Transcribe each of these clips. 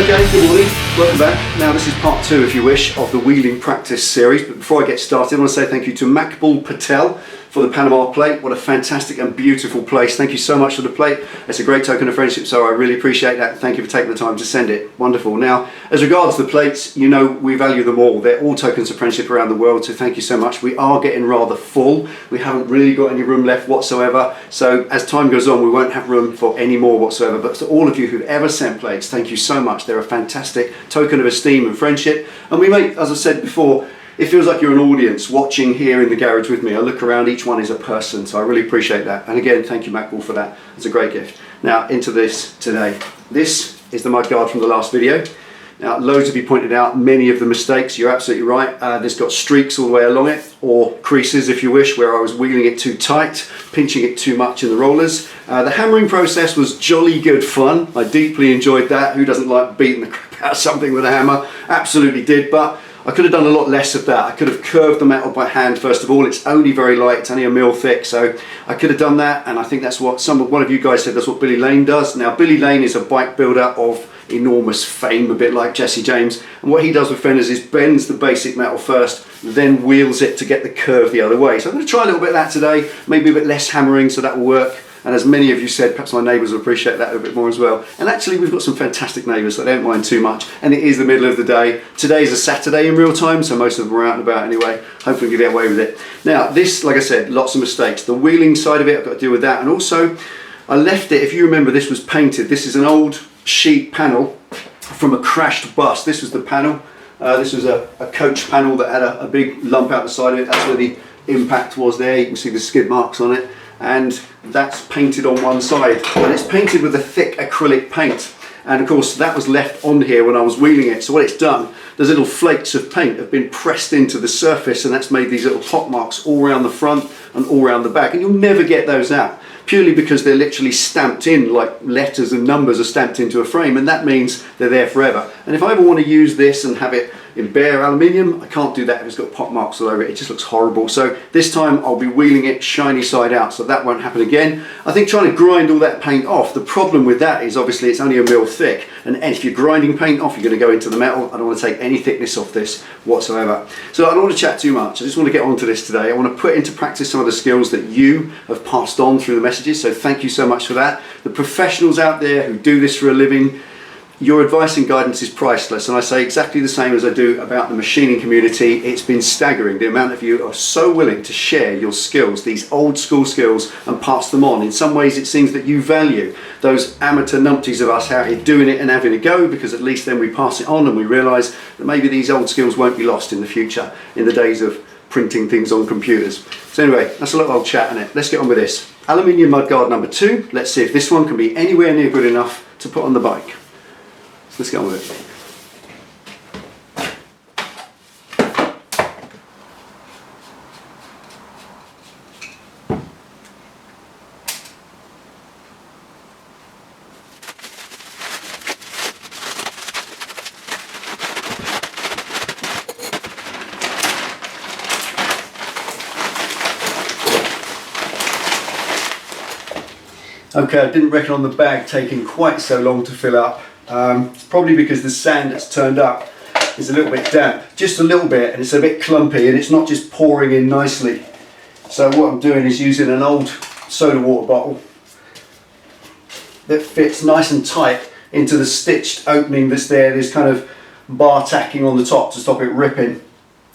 Okay, good morning, welcome back. Now this is part 2, if you wish, of the wheeling practice series. But before I get started, I want to say thank you to Maqbul Patel for the Panama plate. What a fantastic and beautiful place. Thank you so much for the plate. It's a great token of friendship, so I really appreciate that. Thank you for taking the time to send it. Wonderful. Now, as regards the plates, you know we value them all. They're all tokens of friendship around the world, so thank you so much. We are getting rather full. We haven't really got any room left whatsoever, so as time goes on, we won't have room for any more whatsoever. But to all of you who've ever sent plates, thank you so much. They're a fantastic token of esteem and friendship. And we make, as I said before, it feels like you're an audience watching here in the garage with me. I look around, each one is a person, so I really appreciate that. And again, thank you, Maqbul, for that. It's a great gift. Now, into this today. This is the mudguard from the last video. Now, loads of you pointed out many of the mistakes. You're absolutely right. This got streaks all the way along it, or creases if you wish, where I was wheeling it too tight, pinching it too much in the rollers. The hammering process was jolly good fun. I deeply enjoyed that. Who doesn't like beating the crap out of something with a hammer? Absolutely did, but I could have done a lot less of that. I could have curved the metal by hand first of all. It's only very light, it's only a mil thick, so I could have done that, and I think that's what one of you guys said, that's what Billy Lane does. Now, Billy Lane is a bike builder of enormous fame, a bit like Jesse James, and what he does with fenders is bends the basic metal first, then wheels it to get the curve the other way. So I'm going to try a little bit of that today, maybe a bit less hammering, so that will work. And as many of you said, perhaps my neighbours will appreciate that a bit more as well. And actually, we've got some fantastic neighbours, so they don't mind too much. And it is the middle of the day. Today's a Saturday in real time, so most of them are out and about anyway. Hopefully we can get away with it. Now, this, like I said, lots of mistakes. The wheeling side of it, I've got to deal with that. And also, I left it, if you remember, this was painted. This is an old sheet panel from a crashed bus. This was the panel. This was a coach panel that had a big lump out the side of it. That's where the impact was there. You can see the skid marks on it. And that's painted on one side, and it's painted with a thick acrylic paint, and of course that was left on here when I was wheeling it. So what it's done, those little flakes of paint have been pressed into the surface, and that's made these little pot marks all around the front and all around the back, and you'll never get those out, purely because they're literally stamped in, like letters and numbers are stamped into a frame, and that means they're there forever. And if I ever want to use this and have it in bare aluminium, I can't do that if it's got pot marks all over it. It just looks horrible. So this time I'll be wheeling it shiny side out, so that won't happen again. I think trying to grind all that paint off, the problem with that is obviously it's only a mil thick, and if you're grinding paint off, you're going to go into the metal. I don't want to take any thickness off this whatsoever. So I don't want to chat too much. I just want to get onto this today. I want to put into practice some of the skills that you have passed on through the messages, so thank you so much for that. The professionals out there who do this for a living, your advice and guidance is priceless, and I say exactly the same as I do about the machining community. It's been staggering the amount of you are so willing to share your skills, these old school skills, and pass them on. In some ways it seems that you value those amateur numpties of us out here doing it and having a go, because at least then we pass it on and we realise that maybe these old skills won't be lost in the future, in the days of printing things on computers. So anyway, that's a lot of old chat in it. Let's get on with this. Aluminium mudguard number 2. Let's see if this one can be anywhere near good enough to put on the bike. Let's get on with it. Okay, I didn't reckon on the bag taking quite so long to fill up. It's probably because the sand that's turned up is a little bit damp, just a little bit, and it's a bit clumpy, and it's not just pouring in nicely. So what I'm doing is using an old soda water bottle that fits nice and tight into the stitched opening that's there. There's kind of bar tacking on the top to stop it ripping,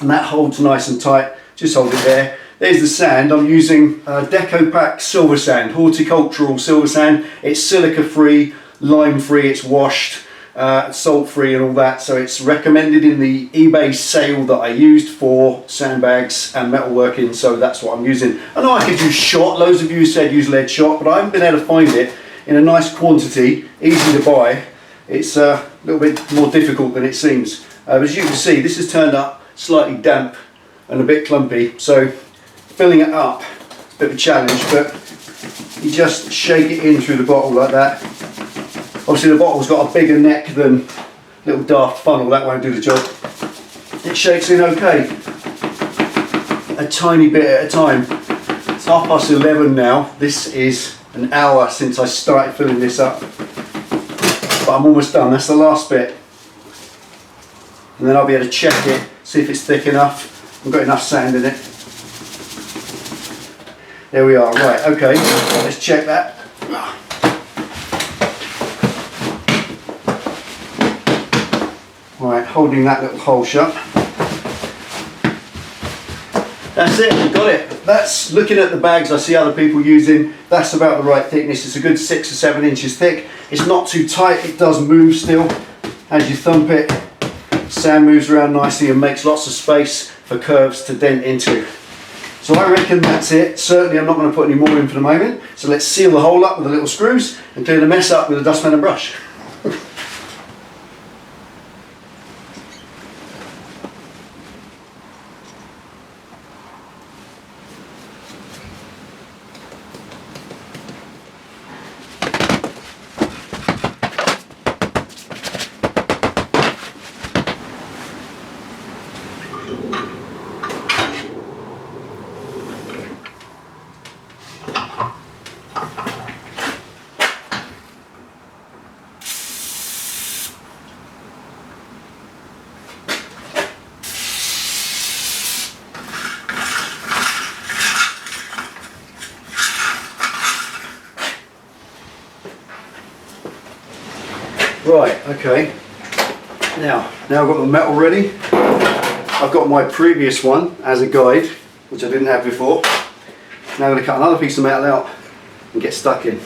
and that holds nice and tight. Just hold it there. There's the sand. I'm using Decopac silver sand, horticultural silver sand. It's silica free, lime free, it's washed, salt free and all that, so it's recommended in the eBay sale that I used for sandbags and metalworking, so that's what I'm using. I know I could use shot. Loads of you said use lead shot, but I haven't been able to find it in a nice quantity, easy to buy. It's a little bit more difficult than it seems. But as you can see, this has turned up slightly damp and a bit clumpy, so filling it up is a bit of a challenge, but you just shake it in through the bottle like that. Obviously the bottle's got a bigger neck than a little daft funnel, that won't do the job. It shakes in okay, a tiny bit at a time. It's 11:30 now. This is an hour since I started filling this up. but I'm almost done. That's the last bit. And then I'll be able to check it, see if it's thick enough. I've got enough sand in it. There we are, right, okay, let's check that. Right, holding that little hole shut. That's it, we've got it. That's, looking at the bags I see other people using, that's about the right thickness. It's a good 6 or 7 inches thick. It's not too tight, it does move still. As you thump it, sand moves around nicely and makes lots of space for curves to dent into. So I reckon that's it. Certainly I'm not going to put any more in for the moment. So let's seal the hole up with the little screws and clear the mess up with a dustpan and brush. Right, okay. Now I've got the metal ready. I've got my previous one as a guide, which I didn't have before. Now I'm going to cut another piece of metal out and get stuck in.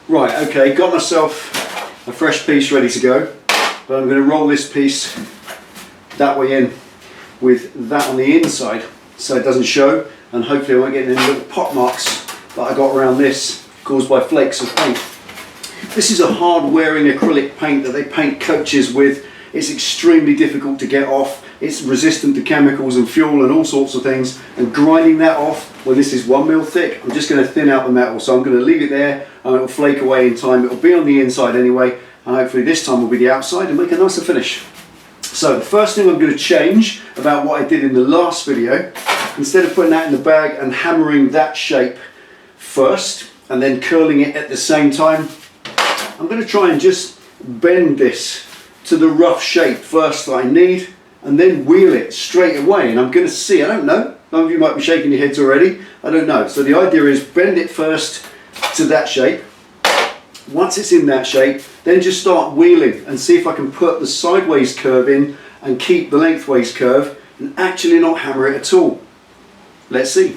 Right, okay, got myself a fresh piece ready to go, but I'm going to roll this piece that way in with that on the inside so it doesn't show, and hopefully I won't get any little pot marks that I got around this caused by flakes of paint. This is a hard wearing acrylic paint that they paint coaches with. It's extremely difficult to get off. It's resistant to chemicals and fuel and all sorts of things, and grinding that off when this is 1 mil thick, I'm just going to thin out the metal. So I'm going to leave it there and it'll flake away in time. It'll be on the inside anyway, and hopefully this time will be the outside and make a nicer finish. So the first thing I'm going to change about what I did in the last video, instead of putting that in the bag and hammering that shape first and then curling it at the same time, I'm going to try and just bend this to the rough shape first that I need, and then wheel it straight away. And I'm going to see, I don't know, some of you might be shaking your heads already, I don't know. So the idea is bend it first to that shape. Once it's in that shape, then just start wheeling and see if I can put the sideways curve in and keep the lengthways curve and actually not hammer it at all. Let's see.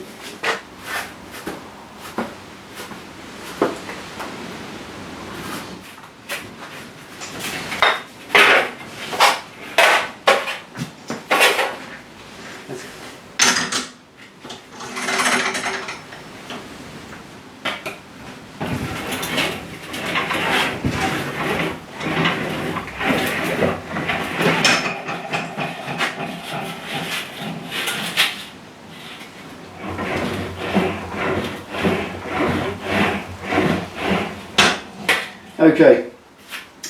Okay,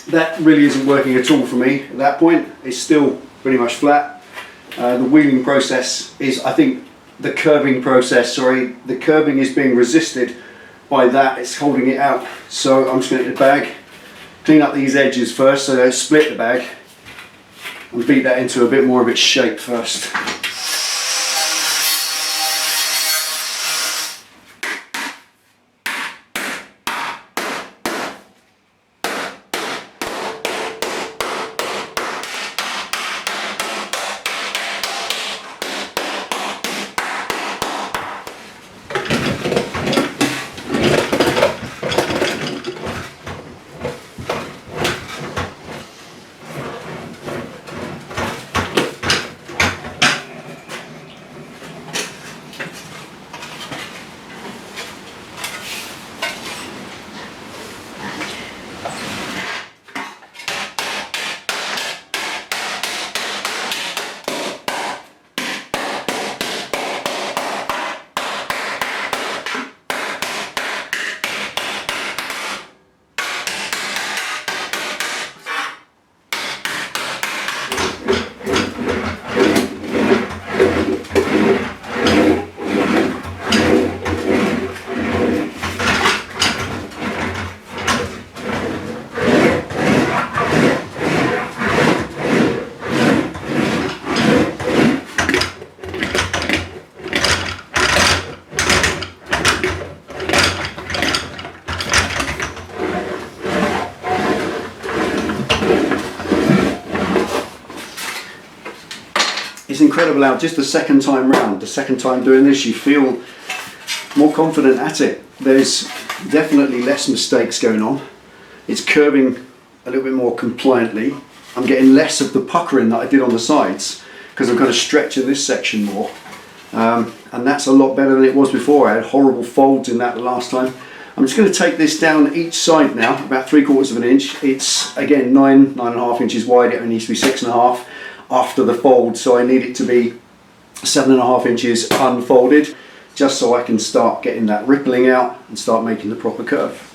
that really isn't working at all for me at that point. It's still pretty much flat. The wheeling process is, I think, the curbing process, sorry, the curbing is being resisted by that, it's holding it out. So I'm just going to get the bag, clean up these edges first so don't split the bag, and beat that into a bit more of its shape first. it's incredible how just the second time round, the second time doing this, you feel more confident at it. There's definitely less mistakes going on. It's curving a little bit more compliantly. I'm getting less of the puckering that I did on the sides because I'm kind of stretching this section more. And that's a lot better than it was before. I had horrible folds in that last time. I'm just going to take this down each side now, about 3/4 of an inch. It's again 9.5 inches wide. It only needs to be 6.5 after the fold, so I need it to be 7.5 inches unfolded, just so I can start getting that rippling out and start making the proper curve.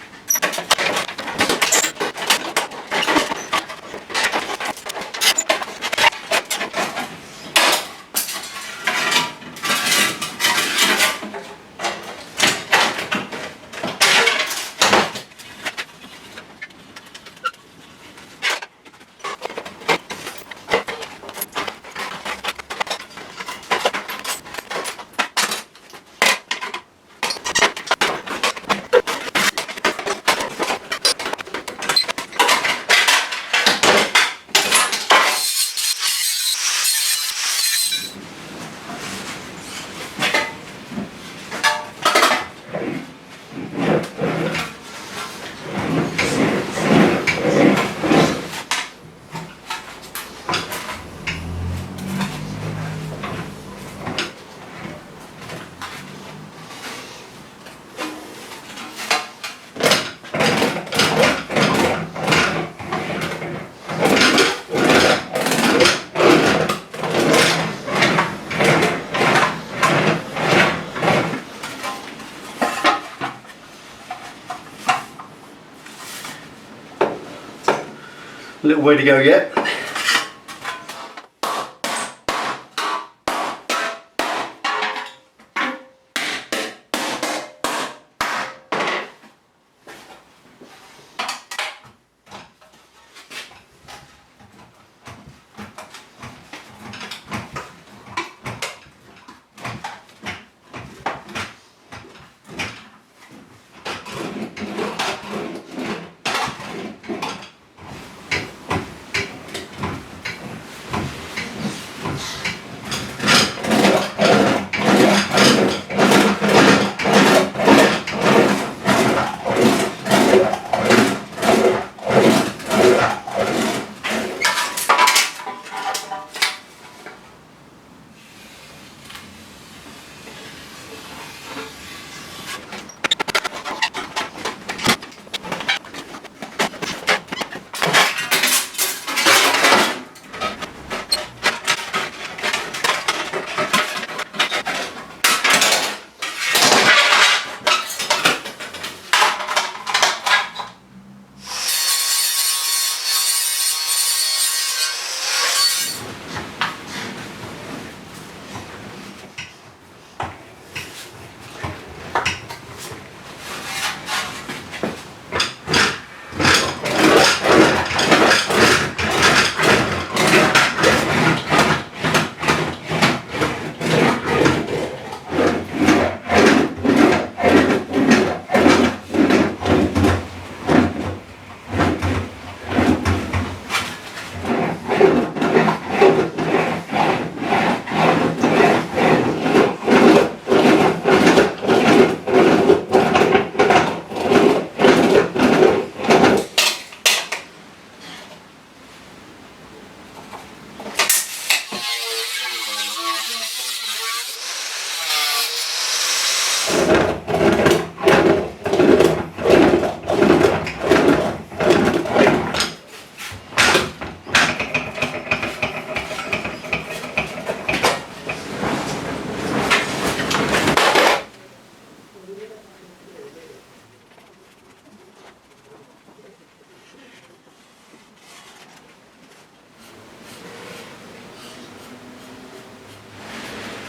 A little way to go yet.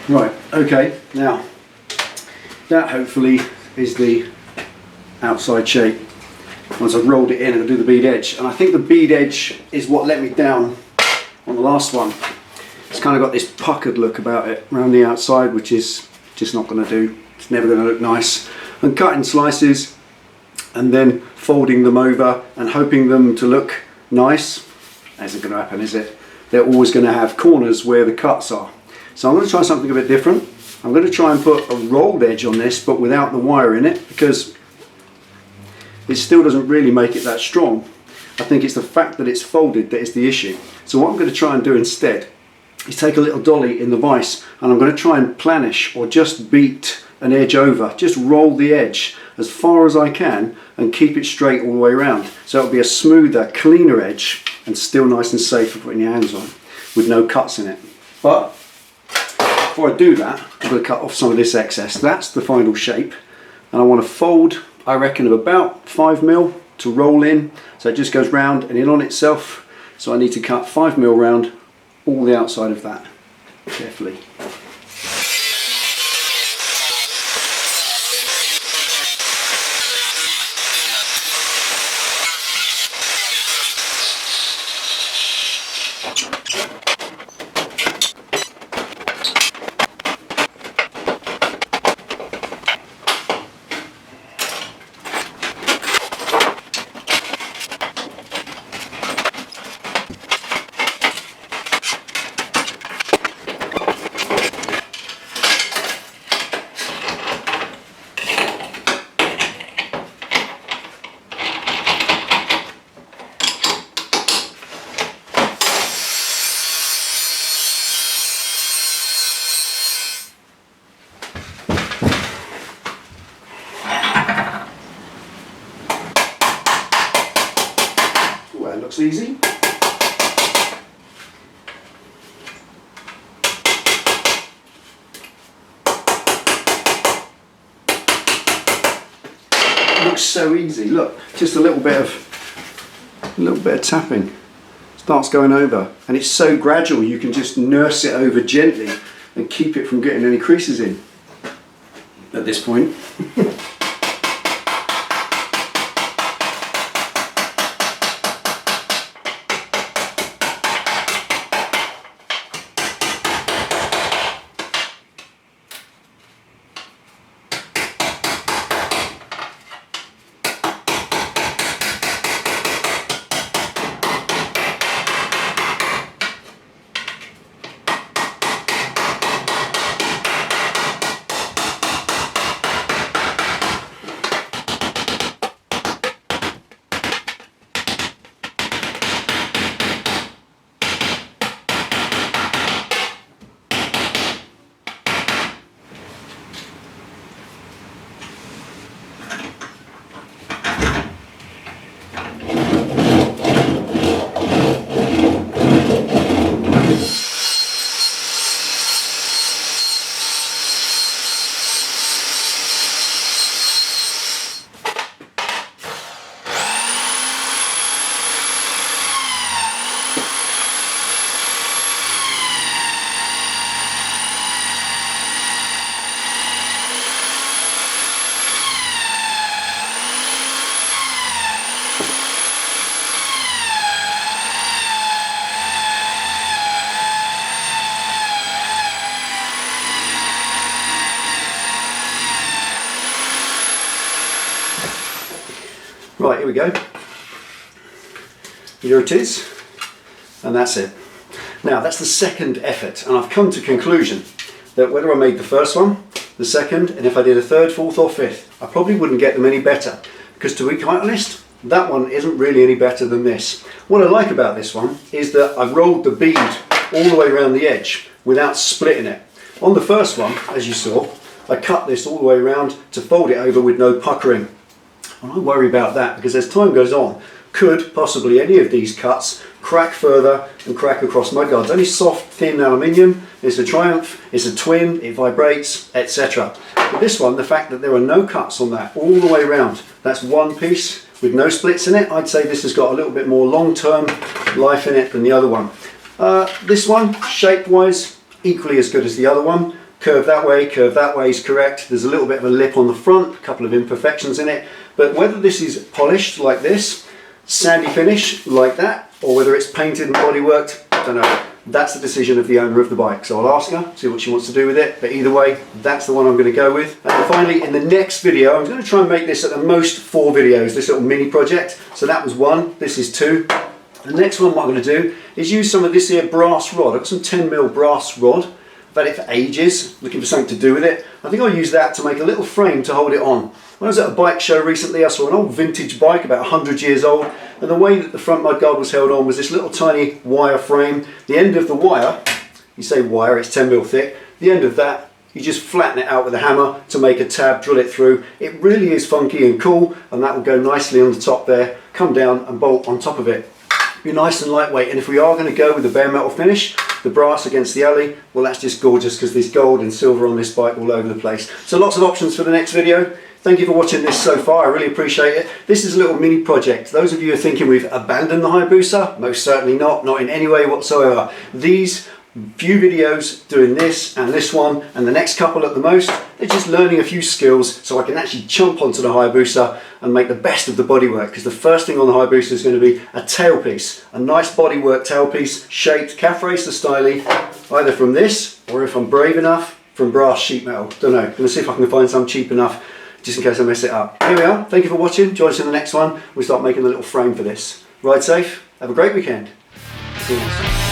Right, okay, now that hopefully is the outside shape. Once I've rolled it in, I'll do the bead edge, and I think the bead edge is what let me down on the last one. It's kind of got this puckered look about it around the outside, which is just not going to do. It's never going to look nice. And cutting slices and then folding them over and hoping them to look nice, that isn't going to happen, is it? they're always going to have corners where the cuts are. So I'm going to try something a bit different. I'm going to try and put a rolled edge on this, but without the wire in it, because it still doesn't really make it that strong. I think it's the fact that it's folded that is the issue. So what I'm going to try and do instead is take a little dolly in the vise, and I'm going to try and planish or just beat an edge over, just roll the edge as far as I can and keep it straight all the way around. So it'll be a smoother, cleaner edge and still nice and safe for putting your hands on with no cuts in it. But before I do that, I'm going to cut off some of this excess. That's the final shape, and I want to fold, I reckon, of about 5mm to roll in, so it just goes round and in on itself. So I need to cut 5mm round all the outside of that carefully. Looks easy. Looks so easy. Look, just a little bit of tapping starts going over, and it's so gradual you can just nurse it over gently and keep it from getting any creases in at this point. Right, here we go. Here it is, and that's it. Now, that's the second effort, and I've come to the conclusion that whether I made the first one, the second, and if I did a third, fourth or fifth, I probably wouldn't get them any better, because to be quite honest, that one isn't really any better than this. What I like about this one is that I've rolled the bead all the way around the edge without splitting it. On the first one, as you saw, I cut this all the way around to fold it over with no puckering. And I worry about that because as time goes on, could possibly any of these cuts crack further and crack across mudguards. Only soft, thin aluminium. It's a Triumph, it's a twin, it vibrates, etc. But this one, the fact that there are no cuts on that all the way around, that's one piece with no splits in it. I'd say this has got a little bit more long-term life in it than the other one. This one, shape-wise, equally as good as the other one. Curve that way is correct. There's a little bit of a lip on the front, a couple of imperfections in it. But whether this is polished like this, sandy finish like that, or whether it's painted and bodyworked, I don't know. That's the decision of the owner of the bike. So I'll ask her, see what she wants to do with it. But either way, that's the one I'm going to go with. And finally, in the next video, I'm going to try and make this at the most 4 videos, this little mini project. So that was 1, this is 2. The next one, what I'm going to do is use some of this here brass rod. I've got some 10mm brass rod. I've had it for ages, looking for something to do with it. I think I'll use that to make a little frame to hold it on. When I was at a bike show recently, I saw an old vintage bike, about 100 years old, and the way that the front mudguard was held on was this little tiny wire frame. The end of the wire, you say wire, it's 10mm thick, the end of that, you just flatten it out with a hammer to make a tab, drill it through. It really is funky and cool, and that will go nicely on the top there, come down and bolt on top of it. Be nice and lightweight, and if we are going to go with the bare metal finish, the brass against the alley, well that's just gorgeous because there's gold and silver on this bike all over the place. So lots of options for the next video. Thank you for watching this so far, I really appreciate it. This is a little mini project. Those of you who are thinking we've abandoned the Hayabusa, most certainly not in any way whatsoever. These few videos doing this and this one and the next couple at the most, they're just learning a few skills so I can actually jump onto the Hayabusa and make the best of the bodywork, because the first thing on the Hayabusa is going to be a tailpiece, a nice bodywork tailpiece shaped calf racer styly, either from this or, if I'm brave enough, from brass sheet metal. Don't know, going to see if I can find some cheap enough just in case I mess it up. Here we are, thank you for watching, join us in the next one. We'll start making a little frame for this. Ride safe, have a great weekend. See you next time.